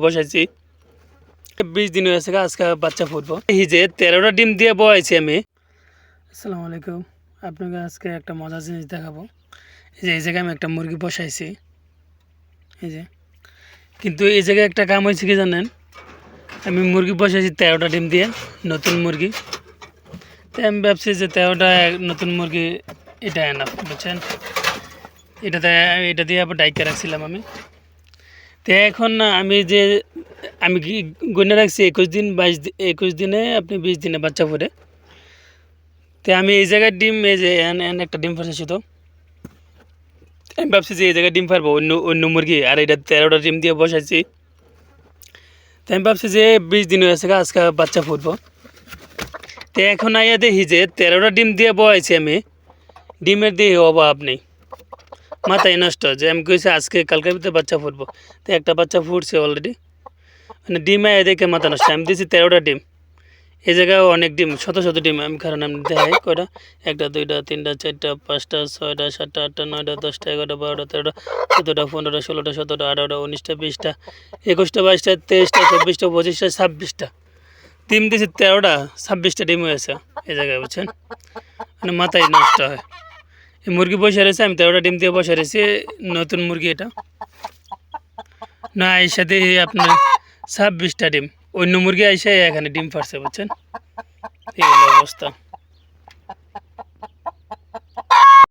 বসাইছি 20 দিন হয়েছে আজকে বাচ্চা ফুটবো। এই যে 13টা ডিম দিয়ে বসাইছি আমি। আসসালামু আলাইকুম, আপনাকে আজকে একটা মজার জিনিস দেখাবো। এই জায়গায় আমি একটা মুরগি বসাইছি, এই যে। কিন্তু এই জায়গায় একটা কাম হয়েছে কি জানেন, আমি মুরগি বসাইছি 13টা ডিম দিয়ে, নতুন মুরগি। তাই আমি ভাবছি যে 13টা নতুন মুরগি এটা এনাফ, বুঝছেন। এটা দিয়ে আবার ডাইকা রাখছিলাম আমি। তো এখন আমি গুনে রাখছি 21 দিন 21 দিনে আপনি 20 দিনে বাচ্চা ফুটে। তো আমি এই জায়গায় ডিম, এই যে একটা ডিম ফাঁসেছি। তো আমি ভাবছি যে এই জায়গায় ডিম পারবো অন্য মুরগি, আর এটা 13টা ডিম দিয়ে বসাইছি। তো আমি ভাবছি যে 20 দিন হয়েছে আজকে বাচ্চা ফুটবো। তো এখন আইয়া দেখি যে 13টা ডিম দিয়ে বসাইছি আমি, ডিমের দিয়ে অভাব নেই, মাথায় নষ্ট। যে আমি কইছি আজকে কালকের ভিতরে বাচ্চা ফুটবো, তো একটা বাচ্চা ফুটছে অলরেডি। মানে ডিম আয় দেখে মাথা নষ্ট। আমি দিয়েছি 13টা ডিম, এই জায়গায় অনেক ডিম, শত শত ডিম। আমি কারণ আমি দেখাই কয়টা: 1টা 2টা 3টা 4টা 5টা 6টা 7টা 8টা 9টা 10টা 11টা 12টা 13টা 14টা 15টা 16টা 17টা 18টা 19টা 20টা 21টা 22টা 23টা 24টা 25টা 26টা ডিম দিয়েছি। 13টা 26টা ডিম হয়েছে এই জায়গায়, বুঝছেন। মানে মাথায় নষ্ট হয়। এই মুরগি বসে রয়েছে, আমি 13টা ডিম দিয়ে বসে রয়েছি, নতুন মুরগি এটা না। এর সাথে আপনার 26টা ডিম, অন্য মুরগি আইসে এখানে ডিম পারছে, বুঝছেন। এই হলো অবস্থা।